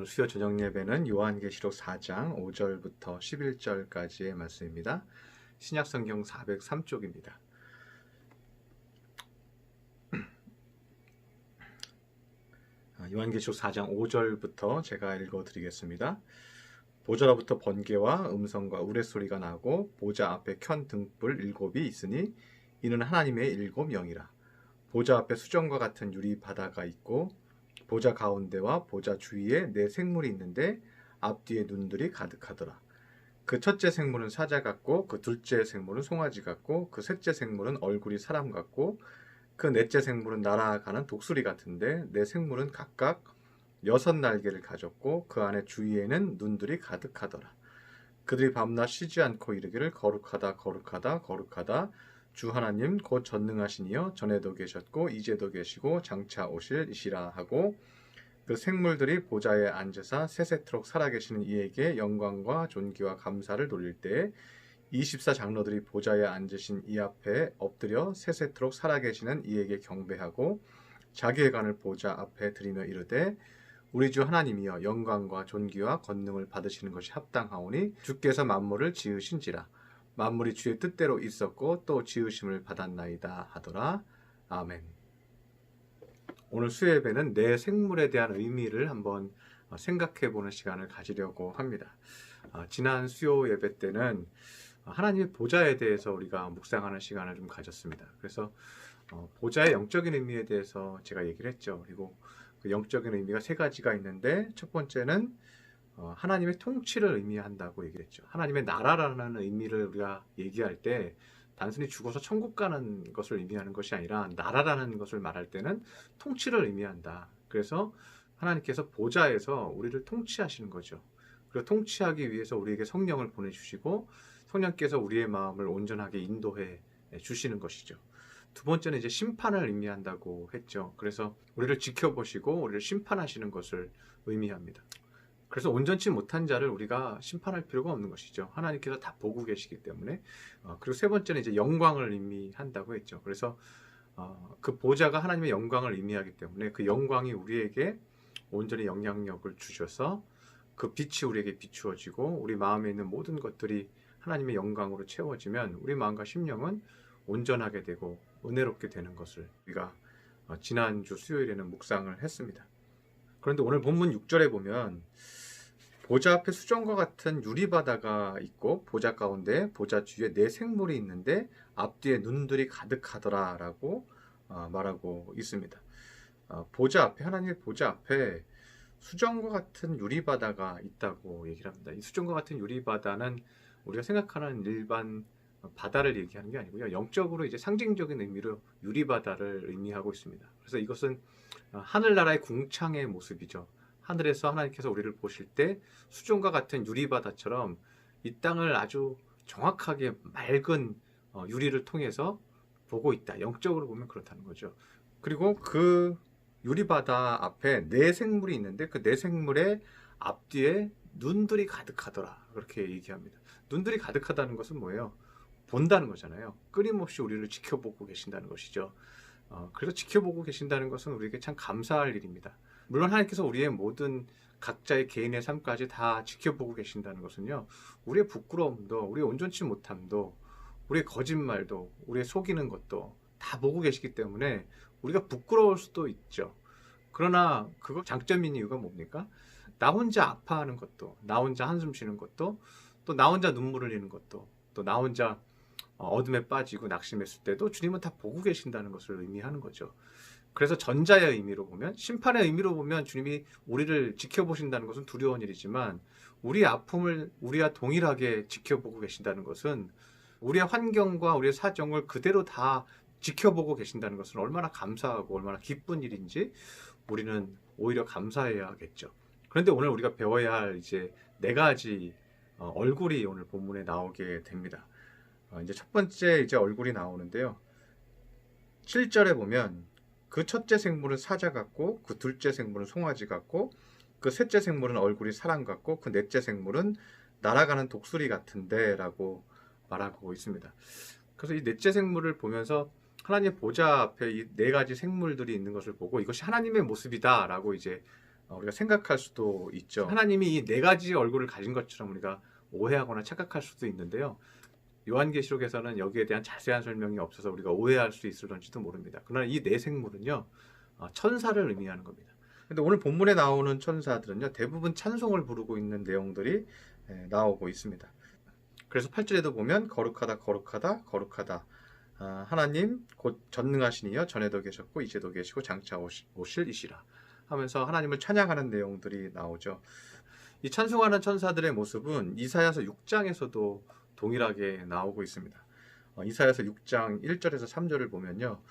오늘 수요 저녁 예배는 요한계시록 4장 5절부터 11절까지의 말씀입니다. 신약성경 403쪽입니다. 요한계시록 4장 5절부터 제가 읽어드리겠습니다. 보좌로부터 번개와 음성과 우레소리가 나고 보좌 앞에 켠 등불 7이 있으니 이는 하나님의 7 영이라. 보좌 앞에 수정과 같은 유리 바다가 있고 보좌 가운데와 보좌 주위에 4 생물이 있는데 앞뒤에 눈들이 가득하더라. 그 첫째 생물은 사자 같고 그 둘째 생물은 송아지 같고 그 셋째 생물은 얼굴이 사람 같고 그 넷째 생물은 날아가는 독수리 같은데 4 생물은 각각 6 날개를 가졌고 그 안에 주위에는 눈들이 가득하더라. 그들이 밤낮 쉬지 않고 이르기를 거룩하다 거룩하다 거룩하다 주 하나님 곧 전능하신 이여 전에도 계셨고 이제도 계시고 장차 오실 이시라 하고 그 생물들이 보좌에 앉으사 세세토록 살아계시는 이에게 영광과 존귀와 감사를 돌릴 때에 24장로들이 보좌에 앉으신 이 앞에 엎드려 세세토록 살아계시는 이에게 경배하고 자기의 간을 보좌 앞에 드리며 이르되 우리 주 하나님이여 영광과 존귀와 권능을 받으시는 것이 합당하오니 주께서 만물을 지으신지라 만물이 주의 뜻대로 있었고 또 지으심을 받았나이다 하더라. 아멘. 오늘 수요예배는 내 생물에 대한 의미를 한번 생각해보는 시간을 가지려고 합니다. 지난 수요 예배 때는 하나님의 보좌에 대해서 우리가 묵상하는 시간을 좀 가졌습니다. 그래서 보좌의 영적인 의미에 대해서 제가 얘기를 했죠. 그리고 그 영적인 의미가 3가지가 있는데 첫 번째는 하나님의 통치를 의미한다고 얘기를 했죠. 하나님의 나라라는 의미를 우리가 얘기할 때 단순히 죽어서 천국 가는 것을 의미하는 것이 아니라 나라라는 것을 말할 때는 통치를 의미한다. 그래서 하나님께서 보좌에서 우리를 통치하시는 거죠. 그리고 통치하기 위해서 우리에게 성령을 보내주시고 성령께서 우리의 마음을 온전하게 인도해 주시는 것이죠. 두 번째는 이제 심판을 의미한다고 했죠. 그래서 우리를 지켜보시고 우리를 심판하시는 것을 의미합니다. 그래서 온전치 못한 자를 우리가 심판할 필요가 없는 것이죠. 하나님께서 다 보고 계시기 때문에. 그리고 세 번째는 이제 영광을 의미한다고 했죠. 그래서 그 보좌가 하나님의 영광을 의미하기 때문에 그 영광이 우리에게 온전히 영향력을 주셔서 그 빛이 우리에게 비추어지고 우리 마음에 있는 모든 것들이 하나님의 영광으로 채워지면 우리 마음과 심령은 온전하게 되고 은혜롭게 되는 것을 우리가 지난주 수요일에는 묵상을 했습니다. 그런데 오늘 본문 6절에 보면 보좌 앞에 수정과 같은 유리바다가 있고 보좌 가운데 보좌 주위에 4 생물이 있는데 앞뒤에 눈들이 가득하더라 라고 말하고 있습니다. 보좌 앞에 하나님의 보좌 앞에 수정과 같은 유리바다가 있다고 얘기를 합니다. 이 수정과 같은 유리바다는 우리가 생각하는 일반 바다를 얘기하는 게 아니고요. 영적으로 이제 상징적인 의미로 유리바다를 의미하고 있습니다. 그래서 이것은 하늘나라의 궁창의 모습이죠. 하늘에서 하나님께서 우리를 보실 때 수정과 같은 유리바다처럼 이 땅을 아주 정확하게 맑은 유리를 통해서 보고 있다. 영적으로 보면 그렇다는 거죠. 그리고 그 유리바다 앞에 4 생물이 있는데 그 4 생물의 앞뒤에 눈들이 가득하더라. 그렇게 얘기합니다. 눈들이 가득하다는 것은 뭐예요? 본다는 거잖아요. 끊임없이 우리를 지켜보고 계신다는 것이죠. 그래서 지켜보고 계신다는 것은 우리에게 참 감사할 일입니다. 물론 하나님께서 우리의 모든 각자의 개인의 삶까지 다 지켜보고 계신다는 것은요. 우리의 부끄러움도 우리의 온전치 못함도 우리의 거짓말도 우리의 속이는 것도 다 보고 계시기 때문에 우리가 부끄러울 수도 있죠. 그러나 그거 장점인 이유가 뭡니까? 나 혼자 아파하는 것도 나 혼자 한숨 쉬는 것도 또 나 혼자 눈물 흘리는 것도 또 나 혼자 어둠에 빠지고 낙심했을 때도 주님은 다 보고 계신다는 것을 의미하는 거죠. 그래서 전자의 의미로 보면 심판의 의미로 보면 주님이 우리를 지켜보신다는 것은 두려운 일이지만 우리의 아픔을 우리와 동일하게 지켜보고 계신다는 것은 우리의 환경과 우리의 사정을 그대로 다 지켜보고 계신다는 것은 얼마나 감사하고 얼마나 기쁜 일인지 우리는 오히려 감사해야겠죠. 그런데 오늘 우리가 배워야 할 이제 4가지 얼굴이 오늘 본문에 나오게 됩니다. 이제 첫 번째 이제 얼굴이 나오는데요. 7절에 보면 그 첫째 생물은 사자 같고 그 둘째 생물은 송아지 같고 그 셋째 생물은 얼굴이 사람 같고 그 넷째 생물은 날아가는 독수리 같은데 라고 말하고 있습니다. 그래서 이 넷째 생물을 보면서 하나님의 보좌 앞에 이 4가지 생물들이 있는 것을 보고 이것이 하나님의 모습이다 라고 이제 우리가 생각할 수도 있죠. 하나님이 이 네 가지 얼굴을 가진 것처럼 우리가 오해하거나 착각할 수도 있는데요. 요한계시록에서는 여기에 대한 자세한 설명이 없어서 우리가 오해할 수 있을런지도 모릅니다. 그러나 이 네 생물은요, 천사를 의미하는 겁니다. 근데 오늘 본문에 나오는 천사들은요, 대부분 찬송을 부르고 있는 내용들이 나오고 있습니다. 그래서 8절에도 보면 거룩하다 거룩하다 거룩하다, 하나님 곧 전능하신 이여 전에도 계셨고 이제도 계시고 장차 오실 이시라 하면서 하나님을 찬양하는 내용들이 나오죠. 이 찬송하는 천사들의 모습은 이사야서 6장에서도 동일하게 나오고 있습니다. 이사야서 6장 1절에서 3절을 보면요,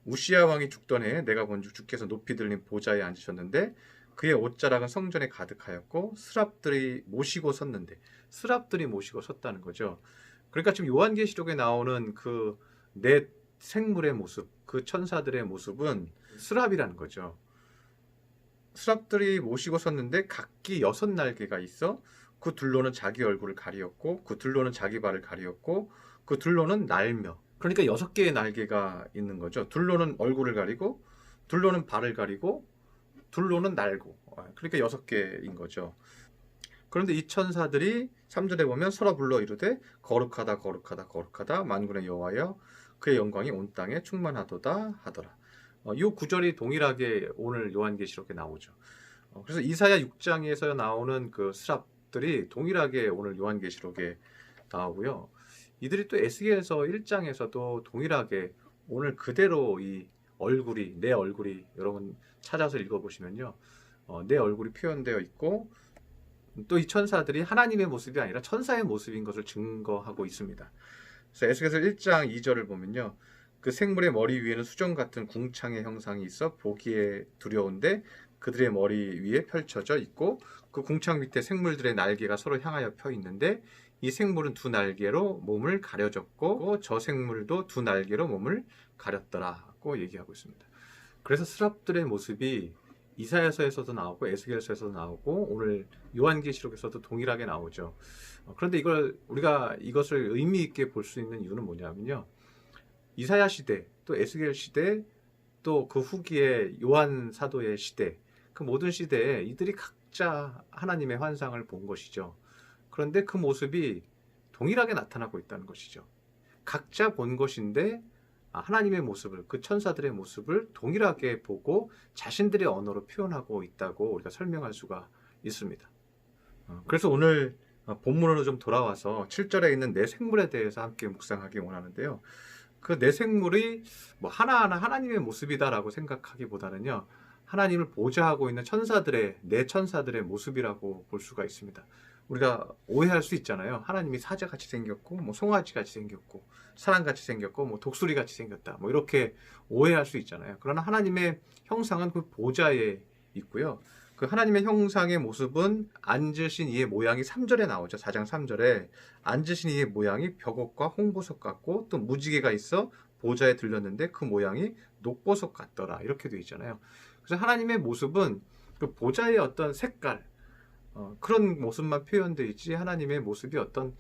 우시야 왕이 죽던 해에 내가 본즉 주께서 높이 들린 보좌에 앉으셨는데 그의 옷자락은 성전에 가득하였고 스랍들이 모시고 섰는데, 스랍들이 모시고 섰다는 거죠. 그러니까 지금 요한계시록에 나오는 그 네 생물의 모습, 그 천사들의 모습은 스랍이라는 거죠. 스랍들이 모시고 섰는데 각기 6날개가 있어 그 둘로는 자기 얼굴을 가리었고 그 둘로는 자기 발을 가리었고 그 둘로는 날며, 그러니까 6개의 날개가 있는 거죠. 둘로는 얼굴을 가리고 둘로는 발을 가리고 둘로는 날고, 그러니까 6개인 거죠. 그런데 이 천사들이 3절에 보면 서로 불러 이르되 거룩하다 거룩하다 거룩하다 만군의 여호와여 그의 영광이 온 땅에 충만하도다 하더라. 이 구절이 동일하게 오늘 요한계시록에 나오죠. 그래서 이사야 6장에서 나오는 그 스랍들이 동일하게 오늘 요한계시록에 나오고요. 이들이 또 에스겔서 1장에서도 동일하게 오늘 그대로 이 얼굴이, 내 얼굴이, 여러분 찾아서 읽어보시면요, 내 얼굴이 표현되어 있고 또 이 천사들이 하나님의 모습이 아니라 천사의 모습인 것을 증거하고 있습니다. 그래서 에스겔서 1장 2절을 보면요, 그 생물의 머리 위에는 수정 같은 궁창의 형상이 있어 보기에 두려운데 그들의 머리 위에 펼쳐져 있고 그 궁창 밑에 생물들의 날개가 서로 향하여 펴 있는데 이 생물은 두 날개로 몸을 가려졌고 저 생물도 두 날개로 몸을 가렸더라고 얘기하고 있습니다. 그래서 스랍들의 모습이 이사야서에서도 나오고 에스겔서에서도 나오고 오늘 요한계시록에서도 동일하게 나오죠. 그런데 우리가 이것을 의미 있게 볼 수 있는 이유는 뭐냐면요, 이사야 시대, 또 에스겔 시대, 또 그 후기에 요한 사도의 시대, 그 모든 시대에 이들이 각자 하나님의 환상을 본 것이죠. 그런데 그 모습이 동일하게 나타나고 있다는 것이죠. 각자 본 것인데 하나님의 모습을, 그 천사들의 모습을 동일하게 보고 자신들의 언어로 표현하고 있다고 우리가 설명할 수가 있습니다. 그래서 오늘 본문으로 좀 돌아와서 7절에 있는 네 생물에 대해서 함께 묵상하기 원하는데요. 그 네 생물이 뭐 하나하나 하나님의 모습이다라고 생각하기보다는요, 하나님을 보좌하고 있는 네 천사들의 모습이라고 볼 수가 있습니다. 우리가 오해할 수 있잖아요. 하나님이 사자같이 생겼고 뭐 송아지같이 생겼고 사람같이 생겼고 뭐 독수리같이 생겼다, 뭐 이렇게 오해할 수 있잖아요. 그러나 하나님의 형상은 그 보좌에 있고요. 그 하나님의 형상의 모습은 앉으신 이의 모양이 3절에 나오죠. 4장 3절에 앉으신 이의 모양이 벽옥과 홍보석 같고 또 무지개가 있어 보좌에 들렸는데 그 모양이 녹보석 같더라, 이렇게 되어 있잖아요. 그래서 하나님의 모습은 그 보좌의 어떤 색깔, 그런 모습만 표현되어 있지 하나님의 모습이 어떤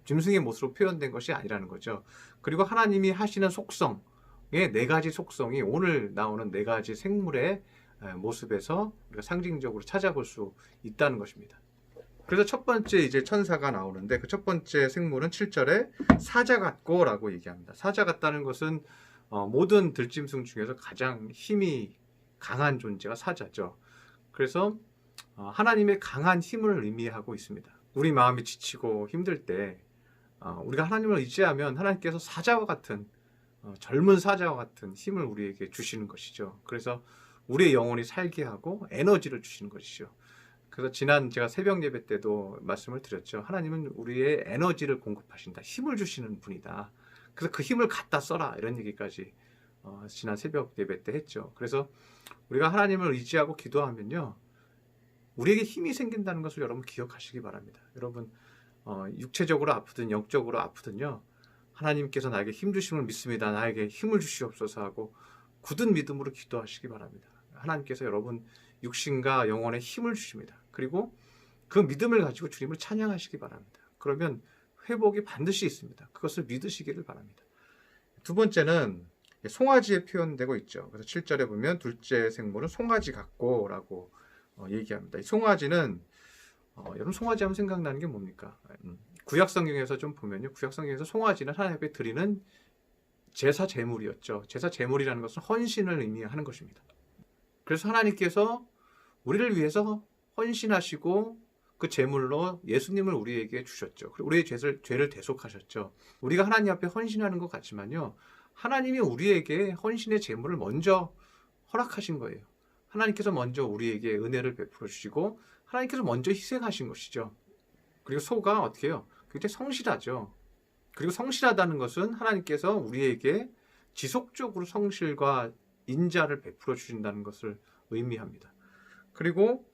짐승의 모습으로 표현된 것이 아니라는 거죠. 그리고 하나님이 하시는 속성의 네 가지 속성이 오늘 나오는 네 가지 생물의 모습에서 우리가 상징적으로 찾아볼 수 있다는 것입니다. 그래서 첫 번째 이제 천사가 나오는데 그 첫 번째 생물은 7절에 사자 같고 라고 얘기합니다. 사자 같다는 것은 모든 들짐승 중에서 가장 힘이 강한 존재가 사자죠. 그래서 하나님의 강한 힘을 의미하고 있습니다. 우리 마음이 지치고 힘들 때 우리가 하나님을 의지하면 하나님께서 사자와 같은, 젊은 사자와 같은 힘을 우리에게 주시는 것이죠. 그래서 우리의 영혼이 살게 하고 에너지를 주시는 것이죠. 그래서 지난 제가 새벽 예배 때도 말씀을 드렸죠. 하나님은 우리의 에너지를 공급하신다, 힘을 주시는 분이다. 그래서 그 힘을 갖다 써라, 이런 얘기까지 지난 새벽 예배 때 했죠. 그래서 우리가 하나님을 의지하고 기도하면요, 우리에게 힘이 생긴다는 것을 여러분 기억하시기 바랍니다. 여러분 육체적으로 아프든 영적으로 아프든요, 하나님께서 나에게 힘 주심을 믿습니다, 나에게 힘을 주시옵소서 하고 굳은 믿음으로 기도하시기 바랍니다. 하나님께서 여러분 육신과 영혼에 힘을 주십니다. 그리고 그 믿음을 가지고 주님을 찬양하시기 바랍니다. 그러면 회복이 반드시 있습니다. 그것을 믿으시기를 바랍니다. 두 번째는 송아지에 표현되고 있죠. 그래서 7절에 보면 둘째 생물은 송아지 같고 라고 얘기합니다. 이 송아지는 여러분 송아지 하면 생각나는 게 뭡니까? 구약 성경에서 좀 보면요. 구약 성경에서 송아지는 하나님 앞에 드리는 제사 제물이었죠. 제사 제물이라는 것은 헌신을 의미하는 것입니다. 그래서 하나님께서 우리를 위해서 헌신하시고 그 제물로 예수님을 우리에게 주셨죠. 그리고 우리의 죄를 대속하셨죠. 우리가 하나님 앞에 헌신하는 것 같지만요. 하나님이 우리에게 헌신의 제물을 먼저 허락하신 거예요. 하나님께서 먼저 우리에게 은혜를 베풀어 주시고 하나님께서 먼저 희생하신 것이죠. 그리고 소가 어떻게 해요? 굉장히 성실하죠. 그리고 성실하다는 것은 하나님께서 우리에게 지속적으로 성실과 인자를 베풀어 주신다는 것을 의미합니다. 그리고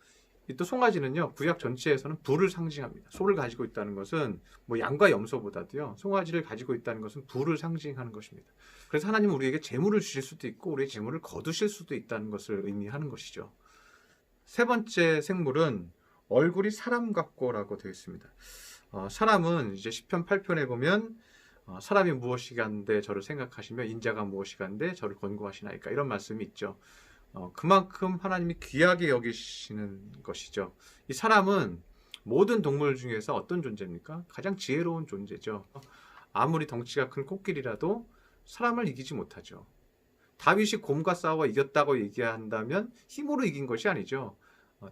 또 송아지는요, 구약 전체에서는 부를 상징합니다. 소를 가지고 있다는 것은 뭐 양과 염소보다도요, 송아지를 가지고 있다는 것은 부를 상징하는 것입니다. 그래서 하나님은 우리에게 재물을 주실 수도 있고 우리의 재물을 거두실 수도 있다는 것을 의미하는 것이죠. 세 번째 생물은 얼굴이 사람 같고라고 되어 있습니다. 사람은 이제 시편 8편에 보면 사람이 무엇이간데 저를 생각하시며 인자가 무엇이간데 저를 권고하시나이까 이런 말씀이 있죠. 그만큼 하나님이 귀하게 여기시는 것이죠. 이 사람은 모든 동물 중에서 어떤 존재입니까? 가장 지혜로운 존재죠. 아무리 덩치가 큰 코끼리라도 사람을 이기지 못하죠. 다윗이 곰과 싸워 이겼다고 얘기한다면 힘으로 이긴 것이 아니죠.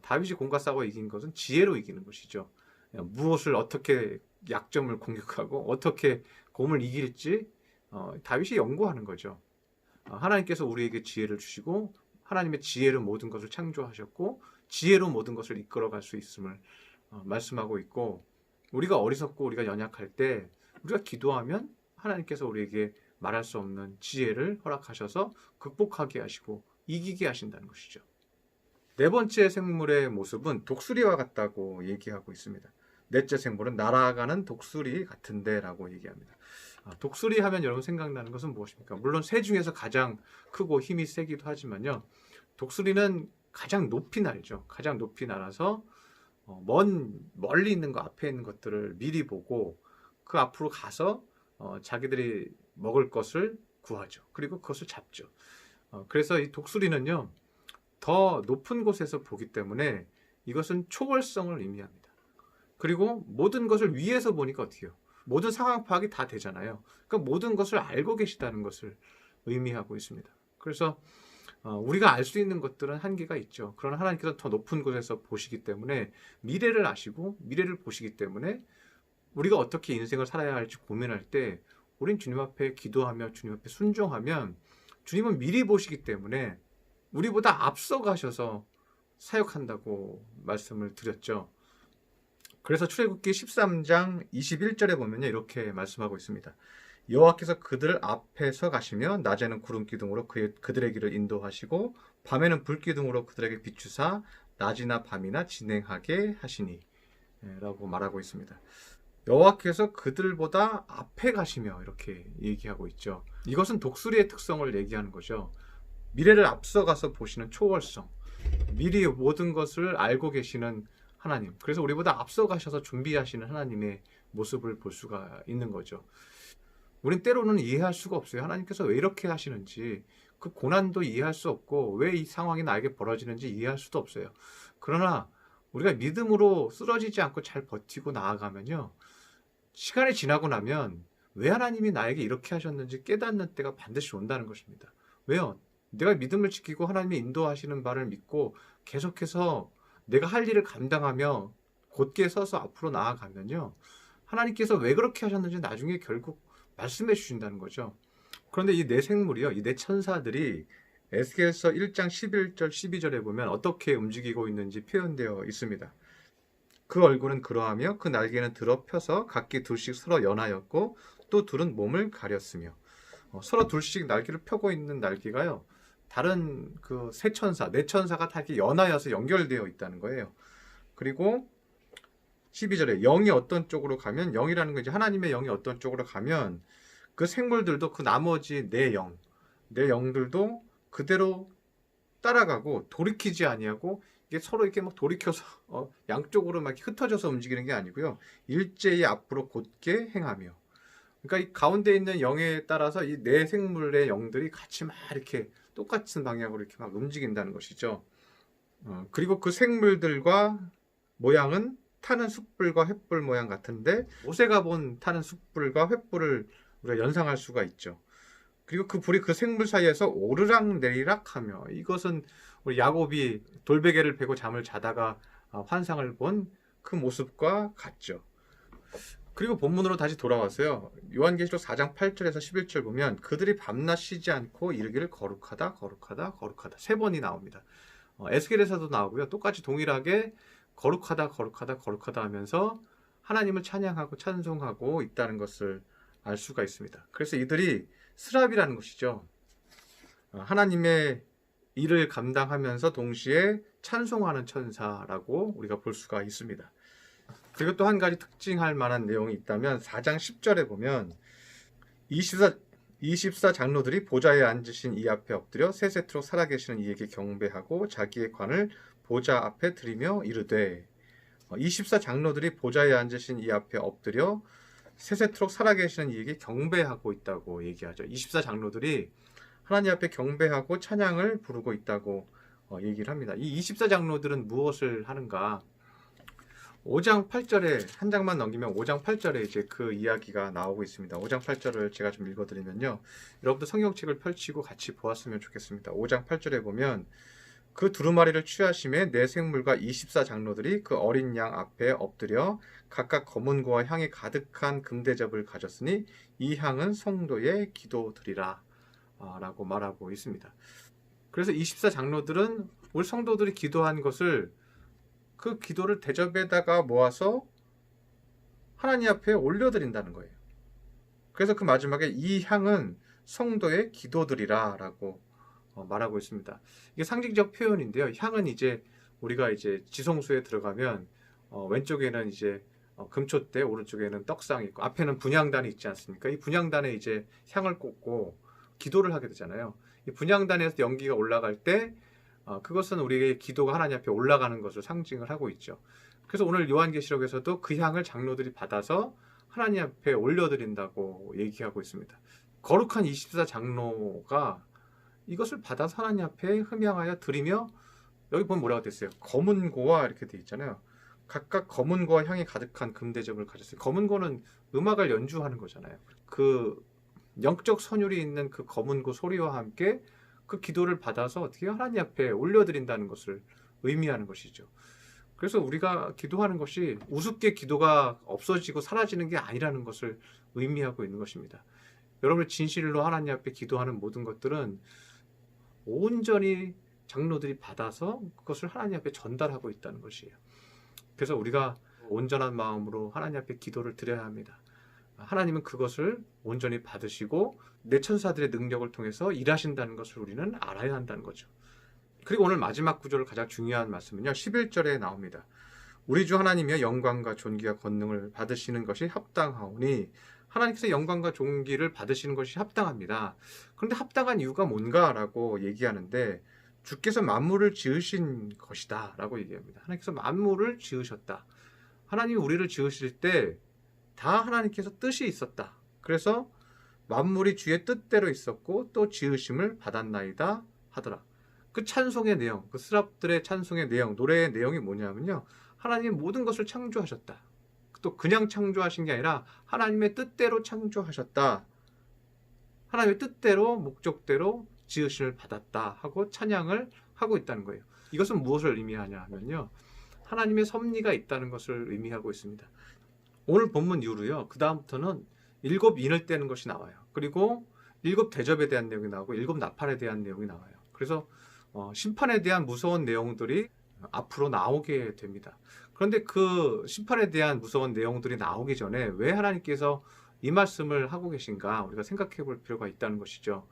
다윗이 곰과 싸워 이긴 것은 지혜로 이기는 것이죠. 무엇을 어떻게 약점을 공격하고 어떻게 곰을 이길지 다윗이 연구하는 거죠. 하나님께서 우리에게 지혜를 주시고 하나님의 지혜로 모든 것을 창조하셨고 지혜로 모든 것을 이끌어갈 수 있음을 말씀하고 있고 우리가 어리석고 우리가 연약할 때 우리가 기도하면 하나님께서 우리에게 말할 수 없는 지혜를 허락하셔서 극복하게 하시고 이기게 하신다는 것이죠. 네 번째 생물의 모습은 독수리와 같다고 얘기하고 있습니다. 넷째 생물은 날아가는 독수리 같은데 라고 얘기합니다. 독수리 하면 여러분 생각나는 것은 무엇입니까? 물론 새 중에서 가장 크고 힘이 세기도 하지만요. 독수리는 가장 높이 날죠. 가장 높이 날아서 멀리 있는 거 앞에 있는 것들을 미리 보고 그 앞으로 가서 자기들이 먹을 것을 구하죠. 그리고 그것을 잡죠. 그래서 이 독수리는요. 더 높은 곳에서 보기 때문에 이것은 초월성을 의미합니다. 그리고 모든 것을 위에서 보니까 어떻게 해요? 모든 상황 파악이 다 되잖아요. 그러니까 모든 것을 알고 계시다는 것을 의미하고 있습니다. 그래서 우리가 알 수 있는 것들은 한계가 있죠. 그러나 하나님께서 더 높은 곳에서 보시기 때문에 미래를 아시고 미래를 보시기 때문에 우리가 어떻게 인생을 살아야 할지 고민할 때 우린 주님 앞에 기도하며 주님 앞에 순종하면 주님은 미리 보시기 때문에 우리보다 앞서 가셔서 사역한다고 말씀을 드렸죠. 그래서 출애굽기 13장 21절에 보면 이렇게 말씀하고 있습니다. 여호와께서 그들 앞에서 가시며 낮에는 구름 기둥으로 그들의 길을 인도하시고 밤에는 불 기둥으로 그들에게 비추사 낮이나 밤이나 진행하게 하시니 라고 말하고 있습니다. 여호와께서 그들보다 앞에 가시며 이렇게 얘기하고 있죠. 이것은 독수리의 특성을 얘기하는 거죠. 미래를 앞서가서 보시는 초월성, 미리 모든 것을 알고 계시는 하나님, 그래서 우리보다 앞서 가셔서 준비하시는 하나님의 모습을 볼 수가 있는 거죠. 우린 때로는 이해할 수가 없어요. 하나님께서 왜 이렇게 하시는지, 그 고난도 이해할 수 없고 왜 이 상황이 나에게 벌어지는지 이해할 수도 없어요. 그러나 우리가 믿음으로 쓰러지지 않고 잘 버티고 나아가면요, 시간이 지나고 나면 왜 하나님이 나에게 이렇게 하셨는지 깨닫는 때가 반드시 온다는 것입니다. 왜요? 내가 믿음을 지키고 하나님이 인도하시는 바를 믿고 계속해서 내가 할 일을 감당하며 곧게 서서 앞으로 나아가면요, 하나님께서 왜 그렇게 하셨는지 나중에 결국 말씀해 주신다는 거죠. 그런데 이 네 생물이요, 이 네 천사들이 에스겔서 1장 11절 12절에 보면 어떻게 움직이고 있는지 표현되어 있습니다. 그 얼굴은 그러하며 그 날개는 들어 펴서 각기 둘씩 서로 연하였고 또 둘은 몸을 가렸으며 서로 둘씩 날개를 펴고 있는 날개가요, 다른 그 세 천사, 네 천사가 다 이렇게 연하여서 연결되어 있다는 거예요. 그리고 12절에 영이 어떤 쪽으로 가면, 영이라는 건 이제 하나님의 영이 어떤 쪽으로 가면 그 생물들도 그 나머지 네 영들도 그대로 따라가고 돌이키지 아니하고 이게 서로 이렇게 막 돌이켜서 양쪽으로 막 흩어져서 움직이는 게 아니고요. 일제히 앞으로 곧게 행하며, 그러니까 이 가운데 있는 영에 따라서 이 네 생물의 영들이 같이 막 이렇게 똑같은 방향으로 이렇게 막 움직인다는 것이죠. 그리고 그 생물들과 모양은 타는 숯불과 횃불 모양 같은데 모세가 본 타는 숯불과 횃불을 우리가 연상할 수가 있죠. 그리고 그 불이 그 생물 사이에서 오르락 내리락 하며, 이것은 우리 야곱이 돌베개를 베고 잠을 자다가 환상을 본 그 모습과 같죠. 그리고 본문으로 다시 돌아와서요. 요한계시록 4장 8절에서 11절 보면 그들이 밤낮 쉬지 않고 이르기를 거룩하다 거룩하다 거룩하다 3번이 나옵니다. 에스겔에서도 나오고요. 똑같이 동일하게 거룩하다 거룩하다 거룩하다 하면서 하나님을 찬양하고 찬송하고 있다는 것을 알 수가 있습니다. 그래서 이들이 스랍이라는 것이죠. 하나님의 일을 감당하면서 동시에 찬송하는 천사라고 우리가 볼 수가 있습니다. 그리고 또 한 가지 특징할 만한 내용이 있다면 4장 10절에 보면 24 장로들이 보좌에 앉으신 이 앞에 엎드려 세세토록 살아계시는 이에게 경배하고 자기의 관을 보좌 앞에 드리며 이르되, 24 장로들이 보좌에 앉으신 이 앞에 엎드려 세세토록 살아계시는 이에게 경배하고 있다고 얘기하죠. 24 장로들이 하나님 앞에 경배하고 찬양을 부르고 있다고 얘기를 합니다. 이 24 장로들은 무엇을 하는가? 5장 8절에 한 장만 넘기면 5장 8절에 이제 그 이야기가 나오고 있습니다. 5장 8절을 제가 좀 읽어드리면요. 여러분도 성경책을 펼치고 같이 보았으면 좋겠습니다. 5장 8절에 보면 그 두루마리를 취하심에 내 생물과 24 장로들이 그 어린 양 앞에 엎드려 각각 검은 고와 향이 가득한 금대접을 가졌으니 이 향은 성도의 기도드리라 라고 말하고 있습니다. 그래서 24 장로들은 우리 성도들이 기도한 것을 그 기도를 대접에다가 모아서 하나님 앞에 올려드린다는 거예요. 그래서 그 마지막에 이 향은 성도의 기도드리라 라고 말하고 있습니다. 이게 상징적 표현인데요. 향은 이제 우리가 이제 지성소에 들어가면 왼쪽에는 이제 금촛대, 오른쪽에는 떡상이 있고 앞에는 분향단이 있지 않습니까? 이 분향단에 이제 향을 꽂고 기도를 하게 되잖아요. 이 분향단에서 연기가 올라갈 때 그것은 우리의 기도가 하나님 앞에 올라가는 것을 상징을 하고 있죠. 그래서 오늘 요한계시록에서도 그 향을 장로들이 받아서 하나님 앞에 올려드린다고 얘기하고 있습니다. 거룩한 24 장로가 이것을 받아서 하나님 앞에 흠양하여 드리며, 여기 보면 뭐라고 됐어요? 검은 고와 이렇게 돼 있잖아요. 각각 검은 고와 향이 가득한 금대접을 가졌어요. 검은 고는 음악을 연주하는 거잖아요. 그 영적 선율이 있는 그 검은 고 소리와 함께 그 기도를 받아서 어떻게 하나님 앞에 올려드린다는 것을 의미하는 것이죠. 그래서 우리가 기도하는 것이 우습게 기도가 없어지고 사라지는 게 아니라는 것을 의미하고 있는 것입니다. 여러분의 진실로 하나님 앞에 기도하는 모든 것들은 온전히 장로들이 받아서 그것을 하나님 앞에 전달하고 있다는 것이에요. 그래서 우리가 온전한 마음으로 하나님 앞에 기도를 드려야 합니다. 하나님은 그것을 온전히 받으시고 내 천사들의 능력을 통해서 일하신다는 것을 우리는 알아야 한다는 거죠. 그리고 오늘 마지막 구절을 가장 중요한 말씀은요. 11절에 나옵니다. 우리 주 하나님이여 영광과 존귀와 권능을 받으시는 것이 합당하오니, 하나님께서 영광과 존귀를 받으시는 것이 합당합니다. 그런데 합당한 이유가 뭔가라고 얘기하는데, 주께서 만물을 지으신 것이다 라고 얘기합니다. 하나님께서 만물을 지으셨다. 하나님이 우리를 지으실 때 다 하나님께서 뜻이 있었다. 그래서 만물이 주의 뜻대로 있었고 또 지으심을 받았나이다 하더라. 그 찬송의 내용, 그 스랍들의 찬송의 내용, 노래의 내용이 뭐냐면요. 하나님이 모든 것을 창조하셨다. 또 그냥 창조하신 게 아니라 하나님의 뜻대로 창조하셨다. 하나님의 뜻대로 목적대로 지으심을 받았다 하고 찬양을 하고 있다는 거예요. 이것은 무엇을 의미하냐 하면요. 하나님의 섭리가 있다는 것을 의미하고 있습니다. 오늘 본문 이후로요. 그 다음부터는 7 인을 떼는 것이 나와요. 그리고 7 대접에 대한 내용이 나오고 7 나팔에 대한 내용이 나와요. 그래서 심판에 대한 무서운 내용들이 앞으로 나오게 됩니다. 그런데 그 심판에 대한 무서운 내용들이 나오기 전에 왜 하나님께서 이 말씀을 하고 계신가 우리가 생각해 볼 필요가 있다는 것이죠.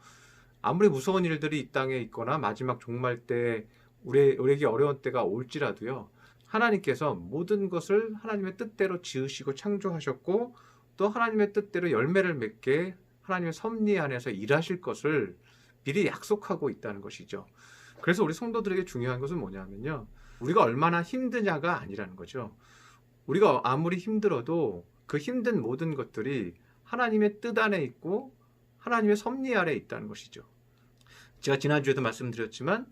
아무리 무서운 일들이 이 땅에 있거나 마지막 종말 때 우리에게 어려운 때가 올지라도요. 하나님께서 모든 것을 하나님의 뜻대로 지으시고 창조하셨고 또 하나님의 뜻대로 열매를 맺게 하나님의 섭리 안에서 일하실 것을 미리 약속하고 있다는 것이죠. 그래서 우리 성도들에게 중요한 것은 뭐냐면요. 우리가 얼마나 힘드냐가 아니라는 거죠. 우리가 아무리 힘들어도 그 힘든 모든 것들이 하나님의 뜻 안에 있고 하나님의 섭리 아래에 있다는 것이죠. 제가 지난주에도 말씀드렸지만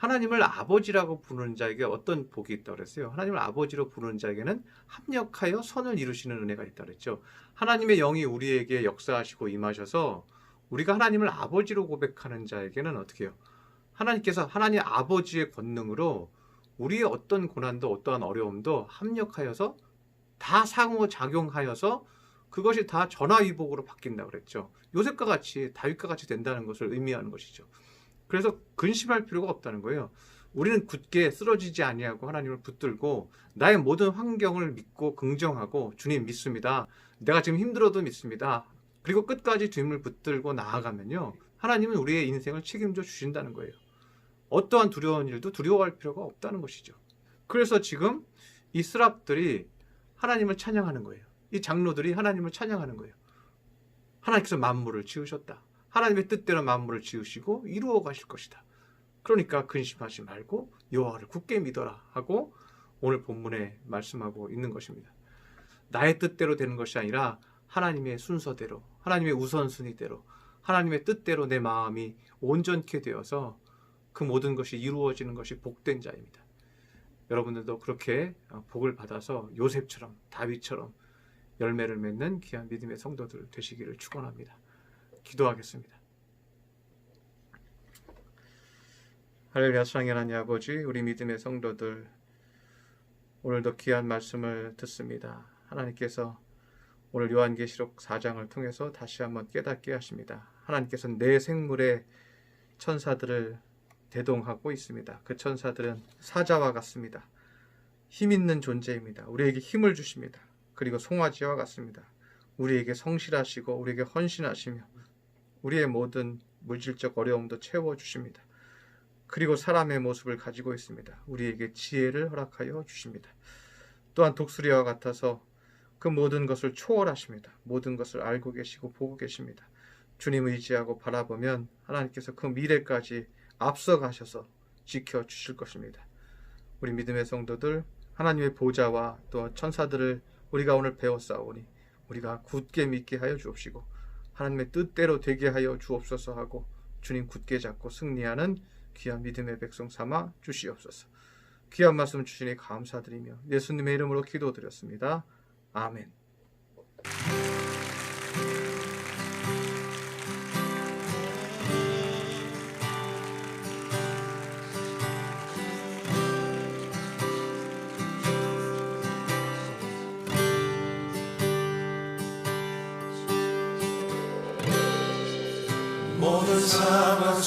하나님을 아버지라고 부르는 자에게 어떤 복이 있다고 그랬어요? 하나님을 아버지로 부르는 자에게는 합력하여 선을 이루시는 은혜가 있다고 그랬죠. 하나님의 영이 우리에게 역사하시고 임하셔서 우리가 하나님을 아버지로 고백하는 자에게는 어떻게 해요? 하나님께서 하나님 아버지의 권능으로 우리의 어떤 고난도 어떠한 어려움도 합력하여서 다 상호작용하여서 그것이 다 전화위복으로 바뀐다고 그랬죠. 요셉과 같이 다윗과 같이 된다는 것을 의미하는 것이죠. 그래서 근심할 필요가 없다는 거예요. 우리는 굳게 쓰러지지 아니하고 하나님을 붙들고 나의 모든 환경을 믿고 긍정하고 주님 믿습니다. 내가 지금 힘들어도 믿습니다. 그리고 끝까지 주님을 붙들고 나아가면요. 하나님은 우리의 인생을 책임져 주신다는 거예요. 어떠한 두려운 일도 두려워할 필요가 없다는 것이죠. 그래서 지금 이 스랍들이 하나님을 찬양하는 거예요. 이 장로들이 하나님을 찬양하는 거예요. 하나님께서 만물을 지으셨다. 하나님의 뜻대로 만물을 지으시고 이루어 가실 것이다. 그러니까 근심하지 말고 여호와를 굳게 믿어라 하고 오늘 본문에 말씀하고 있는 것입니다. 나의 뜻대로 되는 것이 아니라 하나님의 순서대로, 하나님의 우선순위대로, 하나님의 뜻대로 내 마음이 온전케 되어서 그 모든 것이 이루어지는 것이 복된 자입니다. 여러분들도 그렇게 복을 받아서 요셉처럼 다윗처럼 열매를 맺는 귀한 믿음의 성도들 되시기를 축원합니다. 기도하겠습니다. 할렐루야. 사랑의 하나님 아버지, 우리 믿음의 성도들 오늘도 귀한 말씀을 듣습니다. 하나님께서 오늘 요한계시록 4장을 통해서 다시 한번 깨닫게 하십니다. 하나님께서 내 생물의 천사들을 대동하고 있습니다. 그 천사들은 사자와 같습니다. 힘 있는 존재입니다. 우리에게 힘을 주십니다. 그리고 송아지와 같습니다. 우리에게 성실하시고 우리에게 헌신하시며 우리의 모든 물질적 어려움도 채워주십니다. 그리고 사람의 모습을 가지고 있습니다. 우리에게 지혜를 허락하여 주십니다. 또한 독수리와 같아서 그 모든 것을 초월하십니다. 모든 것을 알고 계시고 보고 계십니다. 주님 의지하고 바라보면 하나님께서 그 미래까지 앞서가셔서 지켜주실 것입니다. 우리 믿음의 성도들 하나님의 보좌와 또 천사들을 우리가 오늘 배웠사오니 우리가 굳게 믿게 하여 주옵시고 하나님의 뜻대로 되게 하여 주옵소서 하고 주님 굳게 잡고 승리하는 귀한 믿음의 백성 삼아 주시옵소서. 귀한 말씀 주시니 감사드리며 예수님의 이름으로 기도드렸습니다. 아멘. 모든 삶은